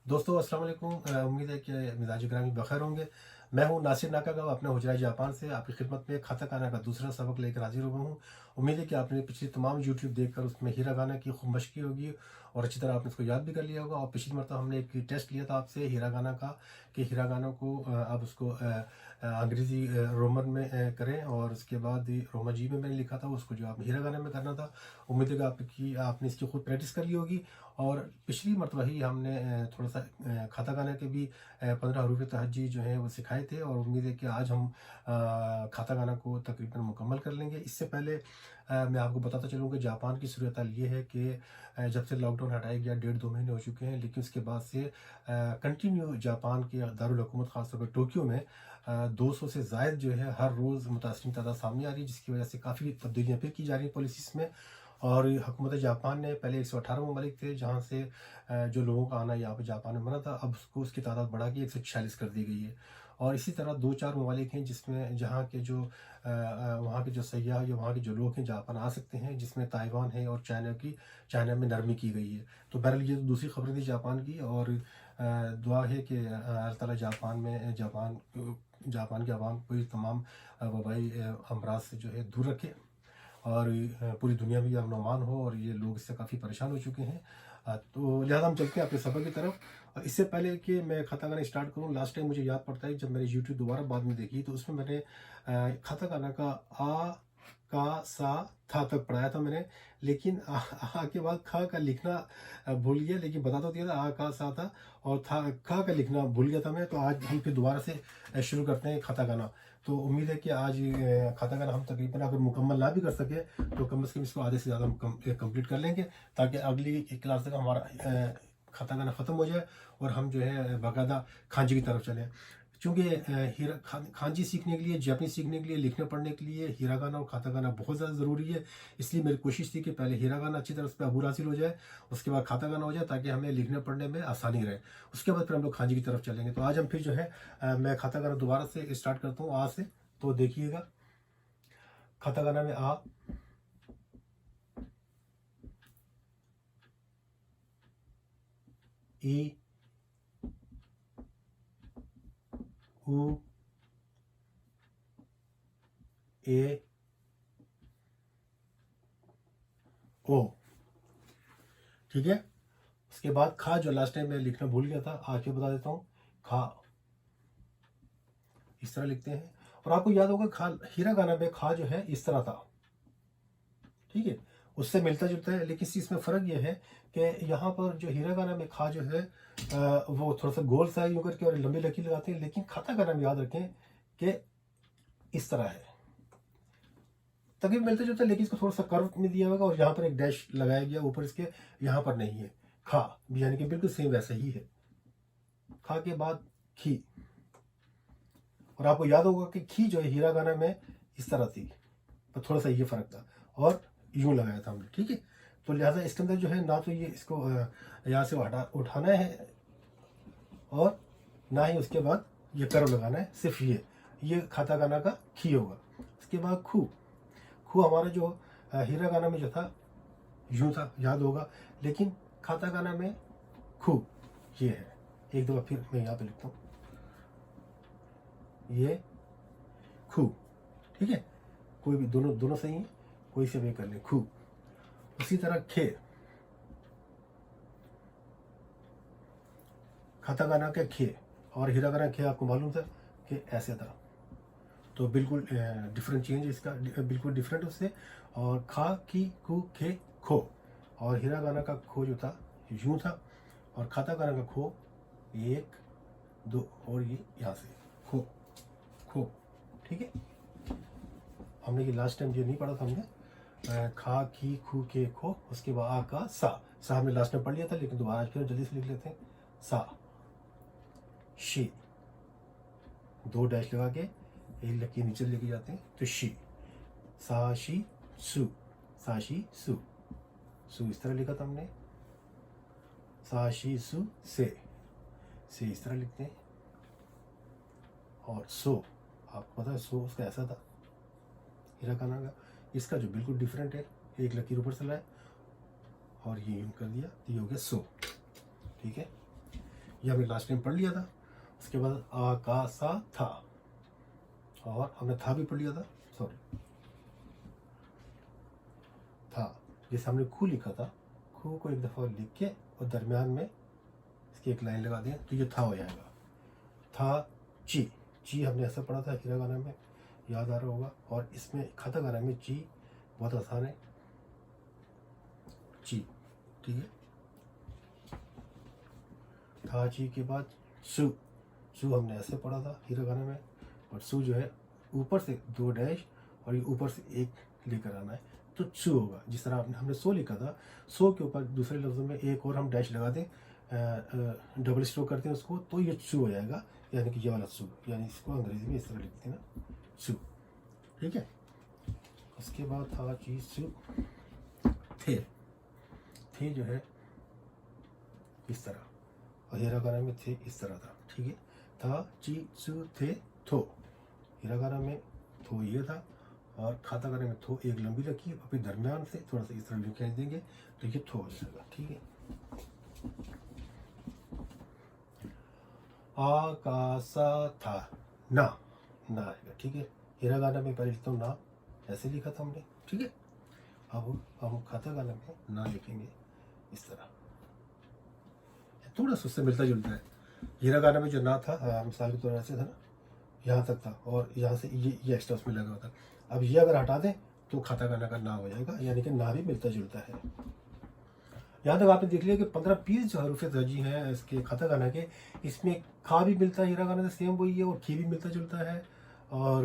दोस्तों अस्सलाम वालेकुम। उम्मीद है कि मिजाज ग्रामी बखैर होंगे। मैं हूं नासिर नाकागावा अपने हुजराए जापान से आपकी खिदमत में खाता खाना का दूसरा सबक लेकर हाजिर हुआ हूं। उम्मीद है कि आपने पिछली तमाम यूट्यूब देखकर उसमें हीरा गाना की खूब मशक़ी होगी और अच्छी तरह आपने उसको याद भी कर लिया होगा। और पिछली मरतबा हमने एक टेस्ट लिया था आपसे हीरा गाना का कि हीरा गाना को आप उसको अंग्रेज़ी रोमन में करें और उसके बाद रोमा जी में मैंने लिखा था उसको जो आप हीरा गाना में करना था। उम्मीद है कि आपने इसकी खुद प्रैक्टिस कर ली होगी। और पिछली मरतबा ही हमने थोड़ा सा खाता खाना के भी 15 हरूफ तहज्जी जो है वो सिखाए थे और उम्मीद है कि आज हम खाता खाना को तकरीबन मुकम्मल कर लेंगे। इससे पहले मैं आपको बताता चलूँ कि जापान की सूरत हाल ये है कि जब से लॉकडाउन हटाया गया 1.5-2 महीने हो चुके हैं, लेकिन उसके बाद से कंटिन्यू जापान के दारुल हुकूमत ख़ासतौर पर टोक्यो में 200 से ज़ायद जो है हर रोज़ मुतासरीन तादाद सामने आ रही है, जिसकी वजह से काफ़ी तब्दीलियाँ फिर की जा रही हैं पॉलिसीज़ में। और हुकूमत जापान ने पहले 118 ममालिक थे जहाँ से जो लोगों का आना यहाँ पे जापान में मना था, अब उसको उसकी तादाद बढ़ा के 146 कर दी गई है। और इसी तरह 2-4 ममालिक हैं जिसमें जहाँ के जो वहाँ के जो सयाह या वहाँ के जो लोग हैं जापान आ सकते हैं, जिसमें ताइवान है और चाइना में नरमी की गई है। तो बहरहाल ये तो दूसरी खबर थी जापान की। और दुआ है कि अल्लाह ताला जापान के अवाम को ये तमाम वबाई अमराज से जो है दूर रखे और पूरी दुनिया में ये अमन-ओ-अमान हो और ये लोग इससे काफ़ी परेशान हो चुके हैं। तो लिहाज़ा हम चलते हैं अपने सबक की तरफ। इससे पहले कि मैं खाता खाना स्टार्ट करूँ, लास्ट टाइम मुझे याद पड़ता है जब मैंने यूट्यूब दोबारा बाद में देखी तो उसमें मैंने खाता खाना का आ, का, सा, था तक पढ़ाया था मैंने। लेकिन आ के बाद ख का लिखना भूल गया, लेकिन बता तो दिया था आ, का, सा था और था ख का लिखना भूल गया था मैं। तो आज हम फिर दोबारा से शुरू करते हैं खाता खाना। तो उम्मीद है कि आज खाता खाना हम तकरीबन अगर मुकम्मल ना भी कर सके तो कम से कम इसको आधे से ज़्यादा हम कंप्लीट कर लेंगे, ताकि अगली क्लास तक हमारा खाता खाना ख़त्म हो जाए और हम जो है बाकायदा खांजी की तरफ चलें। चूँकि खांजी सीखने के लिए, जापानी सीखने के लिए, लिखने पढ़ने के लिए हीरा गाना और खाता गाना बहुत ज़्यादा ज़रूरी है। इसलिए मेरी कोशिश थी कि पहले हीरा गाना अच्छी तरह उस पर अबूर हासिल हो जाए, उसके बाद खाता गाना हो जाए, ताकि हमें लिखने पढ़ने में आसानी रहे। उसके बाद फिर हम लोग खांजी की तरफ चलेंगे। तो आज हम फिर जो है मैं खाता गाना दोबारा से स्टार्ट करता हूँ आ से। तो देखिएगा, खाता गाना में आ, ई, उ, ए, ओ। ठीक है। उसके बाद खा, जो लास्ट टाइम मैं लिखना भूल गया था, आके बता देता हूँ। खा इस तरह लिखते हैं। और आपको याद होगा खा हीरा गाना में खा जो है इस तरह था, ठीक है, उससे मिलता जुलता है। लेकिन इसमें फ़र्क यह है कि यहाँ पर जो हीरा गाना में खा जो है वो थोड़ा सा गोल सा यूँ करके और लंबी लकीर लगाते हैं, लेकिन खाता गाना में याद रखें कि इस तरह है, तकरीबन मिलता जुलता है, लेकिन इसको थोड़ा सा कर्व में दिया होगा और यहाँ पर एक डैश लगाया गया ऊपर इसके, यहाँ पर नहीं है। खा यानी कि बिल्कुल सेम वैसा ही है। खा के बाद खी। और आपको याद होगा कि खी जो है हीरा गाना में इस तरह थी, तो थोड़ा सा ये फ़र्क था और यूँ लगाया था हमने, ठीक है। तो लिहाजा इसके अंदर जो है ना तो ये इसको यहाँ से उठाना है और ना ही उसके बाद ये कर्व लगाना है, सिर्फ ये खाता गाना का खी होगा। उसके बाद खू। खू हमारा जो हीरा गाना में जो था यूँ था, याद होगा, लेकिन खाता गाना में खू ये है। एक दफ़ा फिर मैं यहाँ पे लिखता हूँ, ये खू, ठीक है। कोई भी दोनों दोनों सही है, कोई से भी कर ले, खू। उसी तरह खे, खाता गाना के खे और हीरा गाना खे आपको मालूम था कि ऐसे था। तो बिल्कुल डिफरेंट चेंज इसका, बिल्कुल डिफरेंट उससे। और खा की कू खे खो, और हीरा गाना का खो जो था यूँ था, और खाता गाना का खो 1 2 और ये यहाँ से खो खो, ठीक है। हमने ये लास्ट टाइम ये नहीं पढ़ा था हमने, खा की खू के खो, उसके बाद आ का सा हमने लास्ट टाइम पढ़ लिया था, लेकिन दोबारा आज फिर जल्दी से लिख लेते हैं। सा शी, 2 डैश लगा के एक लकीर नीचे लेके जाते हैं, तो शी। सा शी सु, सा शी सु, सु इस तरह लिखा था हमने। सा शी सु से इस तरह लिखते हैं। और सो, आपको पता है सो उसका ऐसा था हीरा खाना का, इसका जो बिल्कुल डिफरेंट है, एक लकीर ऊपर से लाए और ये यूँ कर दिया, तो ये हो गया सो, ठीक है। ये हमने लास्ट टाइम पढ़ लिया था। उसके बाद आ का सा था, और हमने था भी पढ़ लिया था, सॉरी था। जैसे हमने खू लिखा था, खू को एक दफ़ा लिख के और दरमियान में इसकी एक लाइन लगा दें तो ये था हो जाएगा। था ची, ची हमने ऐसा पढ़ा था हिरागाना में, याद आ रहा होगा। और इसमें काटाकाना में ची बहुत आसान है, ची, ठीक है। था ची के बाद सु, सु हमने ऐसे पढ़ा था हिरागाना में, और सु जो है ऊपर से 2 डैश और ये ऊपर से 1 लेकर आना है तो सु होगा। जिस तरह हमने सो लिखा था, सो के ऊपर दूसरे लफ्ज़ों में एक और हम डैश लगा दें, डबल स्ट्रोक करते हैं उसको, तो ये सु हो जाएगा, यानी कि ये वाला सु, यानी इसको अंग्रेजी में इस तरह लिखते हैं ना, सु, ठीक है। उसके बाद था ची सु थे जो है इस तरह, और हिरागाना में थे इस तरह था, ठीक है। था ची सु थे थो, हिरागाना में थो ये था, और काटाकाना में थो एक लंबी रखी और फिर दरमियान से थोड़ा सा इस तरह लिख देंगे तो ये थो हो जाएगा, ठीक है। आ का सा था ना, ना आएगा, ठीक है। हिरागाना में पहले लिखता हूँ ना, ऐसे लिखा था हमने, ठीक है। अब हम काटाकाना में ना लिखेंगे इस तरह, थोड़ा सा उससे मिलता जुलता है। हिरागाना में जो ना था मिसाल के तौर पर ऐसे था ना, यहाँ तक था, और यहाँ से ये एक्स्ट्रा उसमें लगा हुआ था। अब ये अगर हटा दें तो काटाकाना का ना हो जाएगा, यानी कि ना भी मिलता जुलता है। यहाँ तक आपने देख लिया कि 15-20 जो हरूफ रजी हैं इसके काटाकाना के, इसमें खा भी मिलता है हिरागाना से सेम वही है, और खी भी मिलता जुलता है। और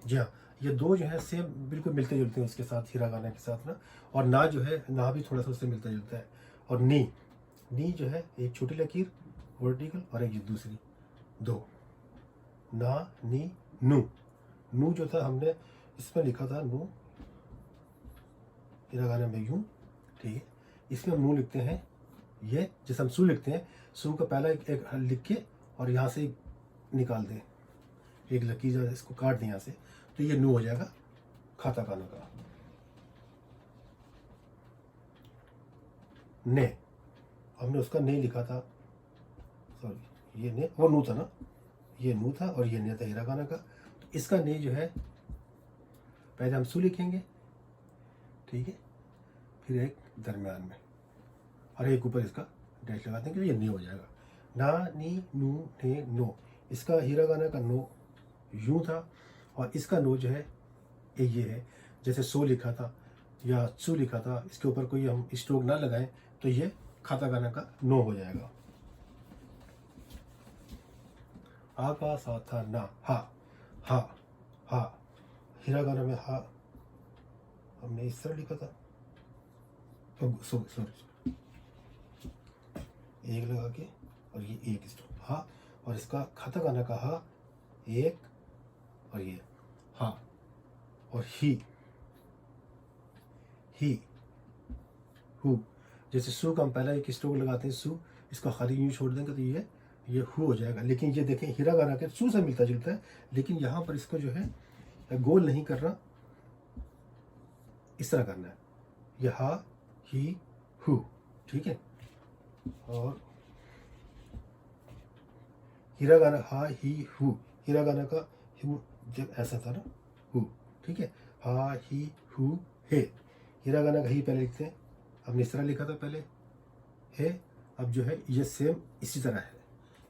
जी हाँ, ये 2 जो है सेम बिल्कुल मिलते जुलते हैं उसके साथ, हिरागाना के साथ ना। और ना जो है, ना भी थोड़ा सा उससे मिलता जुलता है। और नी, नी जो है एक छोटी लकीर वर्टिकल और एक दूसरी, 2, ना नी नू। नू जो था हमने इसमें लिखा था नू, हिरागाना में यूं, ठीक है। इसमें हम नू लिखते हैं ये, जैसे हम सू लिखते हैं, सू का पहला एक लिख के और यहाँ से निकाल दें एक लकीर, जो इसको काट दें यहाँ से, तो ये नू हो जाएगा काटाकाना का। ने, हमने उसका ने लिखा था, सॉरी ये ने, वो नू था ना, ये नू था और ये ने था हिरागाना का। तो इसका ने जो है पहले हम सू लिखेंगे, ठीक है, फिर एक दरमियान में और एक ऊपर इसका डैश लगा देंगे, ये ने हो जाएगा। ना नी नू ने नो, इसका हिरागाना का नो यूं था, और इसका नो जो है ये है। जैसे सो लिखा था या सू लिखा था, इसके ऊपर कोई हम स्ट्रोक ना लगाएं तो ये काटाकाना का नो हो जाएगा। आ का सा था ना, हा, हा, हा, हिरागाना में हा हमने इस तरह लिखा था, सॉरी एक लगा के, और ये एक स्ट्रोक हा, और इसका काटाकाना का हा एक, और ये हा, और ही हु। जैसे सु का हम पहला एक स्ट्रोक लगाते हैं सु, इसका खाली यूं छोड़ देंगे तो ये हु हो जाएगा। लेकिन ये देखें हिरागाना के सु से मिलता जुलता है, लेकिन यहाँ पर इसको जो है गोल नहीं करना, इस तरह करना है, ये हा ही हु, ठीक है। और हिरागाना हा ही हु, हिरागाना का हु जब ऐसा था ना, हु, ठीक है। हा ही हु हे, हिरागाना का ही पहले लिखते हैं, हमने इस तरह लिखा था पहले है। अब जो है ये सेम इसी तरह है,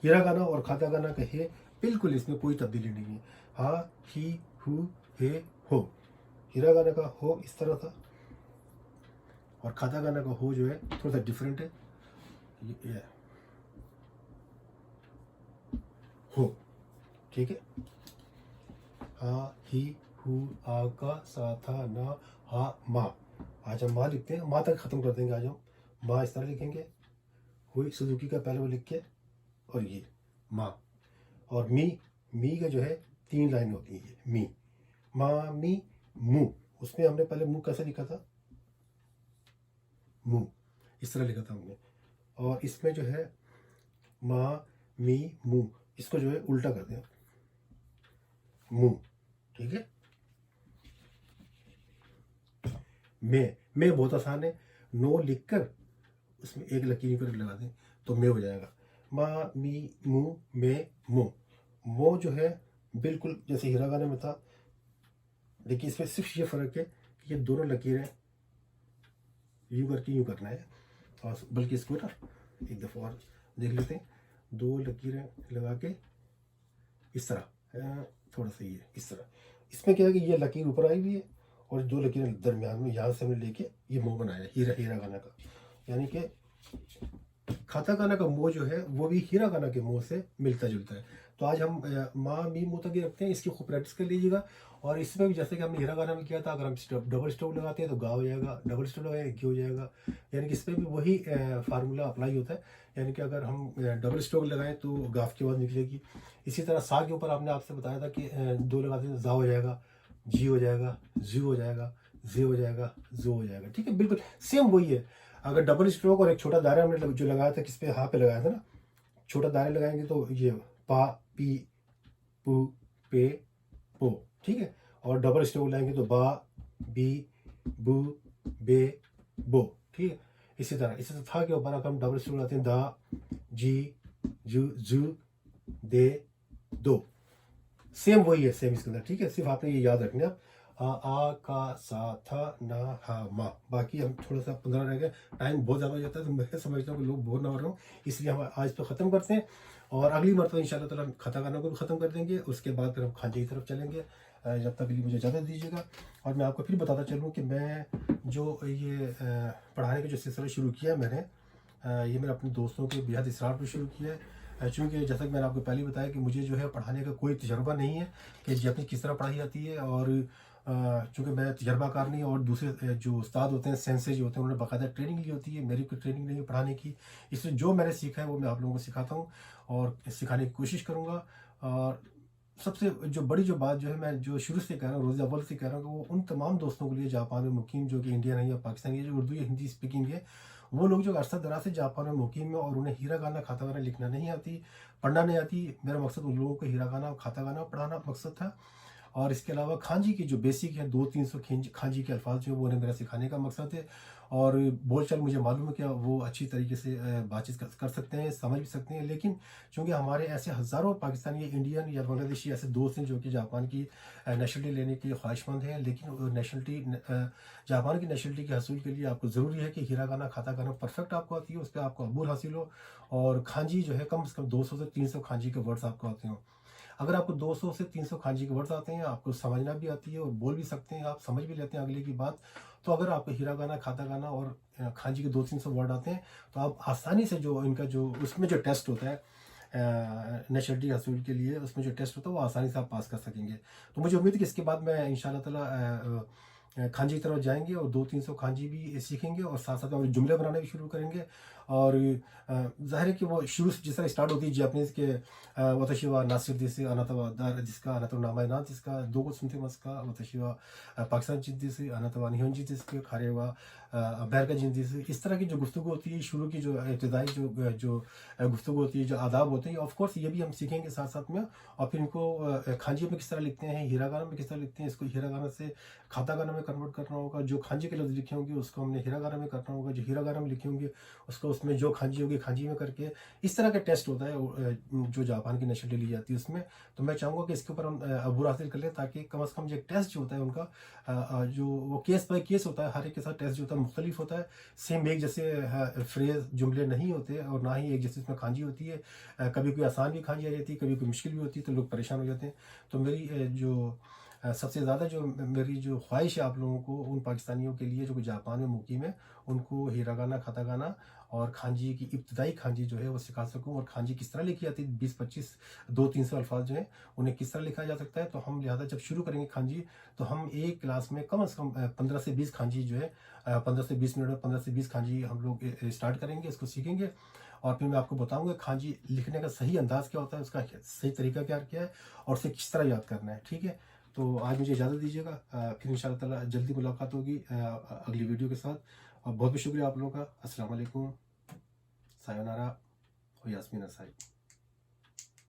हिरागाना और काटाकाना का है बिल्कुल, इसमें कोई तब्दीली नहीं है। हा ही हु हे हो, हिरागाना का हो इस तरह था, और काटाकाना का हो जो है थोड़ा सा डिफरेंट है, ये हो, ठीक है। हा ही हु आ का सा था ना हा मा, आज हम माँ लिखते हैं, माँ तक खत्म कर देंगे आज हम। माँ इस तरह लिखेंगे, हुई सुजुकी का पहले वो लिख के, और ये माँ। और मी का जो है 3 लाइन होती है, मी, मा मी मु, उसमें हमने पहले मुँह कैसे लिखा था, मुँह इस तरह लिखा था हमने। और इसमें जो है मा मी मुँह, इसको जो है उल्टा कर दें, मुँह, ठीक है। मैं बहुत आसान है, नो लिखकर उसमें एक लकीर पर लगा दें तो मैं हो जाएगा। मा, मी, मु, मे, मो। मो जो है बिल्कुल जैसे हिरागाना में था, देखिए इसमें सिर्फ ये फ़र्क है कि ये दोनों लकीरें यूँ करके यूँ करना है, और बल्कि इसको ना एक दफ़ा और देख लेते हैं। दो लकीरें लगा के इस तरह, थोड़ा सा ये इस तरह, इसमें क्या है कि ये लकीर ऊपर आई हुई है और दो लकीरें दरमियान में, यहाँ से हमने लेके ये मुंह बनाया है हिरागाना का। यानी कि काताकाना का मुंह जो है वो भी हिरागाना के मुंह से मिलता जुलता है। तो आज हम मा मी मुंह तक ही रखते हैं, इसकी खूब प्रैक्टिस कर लीजिएगा। और इसमें भी जैसे कि हमने हिरागाना में किया था, अगर हम डबल स्टॉप लगाते हैं तो गा हो जाएगा, डबल स्टॉप लगाएंगे घी हो जाएगा। यानी कि इसमें भी वही फार्मूला अप्लाई होता है। यानी कि अगर हम डबल स्ट्रोक लगाएं तो गाफ की आवाज़ निकलेगी। इसी तरह सा के ऊपर आपने आपसे बताया था कि दो लगाते हैं जा हो जाएगा, जी हो जाएगा, जी हो जाएगा, जे हो जाएगा, जो हो जाएगा। ठीक है, बिल्कुल सेम वही है। अगर डबल स्ट्रोक और एक छोटा दायरा हमने जो लगाया था, किस पे, हाँ पे लगाया था ना, छोटा दायरा लगाएंगे तो ये पा, पी, पू, पे, पो। ठीक है, और डबल स्ट्रोक लगाएंगे तो बा, बी, बू, बे, बो। ठीक है, इसी तरह था के ऊपर अगर हम डबल स्ट्रोक लगाते हैं दा, जी, जू, जू, दे, दो। सेम वही है, सेम इसके अंदर। ठीक है, सिर्फ आपने ये याद रखना है। आ का सा था ना हा मा। बाकी हम थोड़ा सा 15 रह गए, टाइम बहुत ज़्यादा हो जाता है, तो मैं समझता हूँ कि लोग बोर ना हो रहे हो, इसलिए हम आज तो ख़त्म करते हैं। और अगली मरतबा इंशाल्लाह ताला हम काताकाना को भी ख़त्म कर देंगे। उसके बाद फिर हम खांजे की तरफ चलेंगे। जब तक के लिए मुझे इजाज़त दीजिएगा। और मैं आपको फिर बताता चलूँ कि मैं जो ये पढ़ाने का जो सिलसिला शुरू किया है मैंने, ये मैंने अपने दोस्तों के बेहद इसरार पर शुरू किया है। चूँकि जैसा कि मैंने आपको पहले ही बताया कि मुझे जो है पढ़ाने का कोई तजर्बा नहीं है कि जापानीज़ किस तरह पढ़ाई जाती है। और चूँकि मैं तजर्बाकार नहीं, और दूसरे जो उस्ताद होते हैं, सेंसे जो होते हैं, उन्होंने बाकायदा ट्रेनिंग ली होती है। मेरी कोई ट्रेनिंग नहीं है पढ़ाने की, इसलिए जो मैंने सीखा है वो मैं आप लोगों को सिखाता हूँ और सिखाने की कोशिश करूँगा। और सबसे जो बड़ी जो बात जो है, मैं जो शुरू से कह रहा हूँ, रोज़ अव्वल से कह रहा हूँ, कि वो उन तमाम दोस्तों के लिए जापान में मुकीम, जो कि इंडियन है या पाकिस्तानी है, जो उर्दू या हिंदी स्पीकिंग है, वो लोग जो अरसा दराज से जापान में मुकीम है और उन्हें हिरागाना खातागाना लिखना नहीं आती, पढ़ना नहीं आती। मेरा मकसद उन लोगों को हिरागाना और खातागाना पढ़ाना मकसद था। और इसके अलावा खांजी की जो बेसिक है, 200-300 खांजी के अल्फाज जो है, वो उन्हें मेरा सिखाने का मकसद है। और बोलचाल मुझे मालूम है कि वो अच्छी तरीके से बातचीत कर सकते हैं, समझ भी सकते हैं। लेकिन चूँकि हमारे ऐसे हज़ारों पाकिस्तानी या इंडियन या बांग्लादेशी ऐसे दोस्त हैं जो कि जापान की नेशनलिटी लेने के ख्वाहिशमंद हैं, लेकिन नेशनलिटी जापान की नेशनलिटी के हसूल के लिए आपको ज़रूरी है कि हिरागाना खातागाना परफेक्ट आपको आती है, उस पर आपको अबूल हासिल हो। और खांजी जो है कम से कम 200 से 300 खांजी के वर्ड्स आपको आते हों। अगर आपको 200 से 300 खांजी के वर्ड्स आते हैं, आपको समझना भी आती है और बोल भी सकते हैं, आप समझ भी लेते हैं अगले की बात, तो अगर आपको हिरागाना, खातागाना और खांजी के 200-300 वर्ड आते हैं, तो आप आसानी से जो इनका जो उसमें जो टेस्ट होता है नेशनलिटी हासिल के लिए, उसमें जो टेस्ट होता है वो आसानी से आप पास कर सकेंगे। तो मुझे उम्मीद है कि इसके बाद मैं इंशाल्लाह ताला खांजी की तरफ जाएंगे और 200-300 खांजी भी सीखेंगे और साथ साथ में जुमले बनाने भी शुरू करेंगे। और ज़ाहिर है कि वो शुरू से जिस तरह स्टार्ट होती है जापानीज़ के, वतशी वा नासिर दिस अनाता वा दार जिसका अनाता नामा ना जिसका दो को सुनते मस्का वतशी वा पाकिस्तान जिद्दी से अनाता वा निहन जिद्दी से खारे वा अमेरिका जिद्दी से, इस तरह की जो गुफ्तगू होती है, शुरू की जो इब्तदाई जो गुफ्तगू होती है, जो आदाब होते हैं, ऑफ कोर्स ये भी हम सीखेंगे साथ साथ में। और फिर इनको खांजी में किस तरह लिखते हैं, हिरागाना में किस तरह लिखते हैं, इसको हिरागाना से खातागाना में कन्वर्ट करना होगा। जो खांजी के लफ्ज़ लिखे होंगे उसको हमने हिरागाना में करना होगा, जो हिरागाना में लिखे होंगे उसको उसमें जो खांजी होगी खांजी में करके, इस तरह का टेस्ट होता है जो जापान की नेशनलिटी ली जाती है उसमें। तो मैं चाहूँगा कि इसके ऊपर हम अबूर हासिल कर लें, ताकि कम से कम जो टेस्ट जो होता है उनका, जो वो केस बाय केस होता है, हर एक के साथ टेस्ट जो होता है मुख्तलिफ होता है। सेम एक जैसे फ्रेज जुमले नहीं होते और ना ही एक जैसे इसमें खांजी होती है। कभी कोई आसान भी खांजी आ जाती है, कभी कोई मुश्किल भी होती है, तो लोग परेशान हो जाते हैं। तो मेरी जो सबसे ज़्यादा जो मेरी जो ख्वाहिश है आप लोगों को, उन पाकिस्तानियों के लिए जो कि जापान में मुकीम है, उनको हिरागाना, खातागाना और खांजी की इब्तदाई खांजी जो है वो सिखा सकूं। और खांजी किस तरह लिखी जाती है, 20-25 200-300 अल्फाज जो हैं उन्हें किस तरह लिखा जा सकता है। तो हम लिहाजा जब शुरू करेंगे खांजी, तो हम एक क्लास में कम से कम 15 से 20 खांजी जो है 15 से 20 मिनट में 15 से 20 खांजी हम लोग स्टार्ट करेंगे, इसको सीखेंगे। और फिर मैं आपको बताऊंगा खांजी लिखने का सही अंदाज क्या होता है, उसका सही तरीका क्या है और उसे किस तरह याद करना है। ठीक है, तो आज मुझे इजाज़त दीजिएगा। फिर इंशाअल्लाह ताला जल्दी मुलाकात होगी अगली वीडियो के साथ। और बहुत बहुत शुक्रिया आप लोगों का। अस्सलाम वालेकुम, सायोनारा और यास्मीन असाई।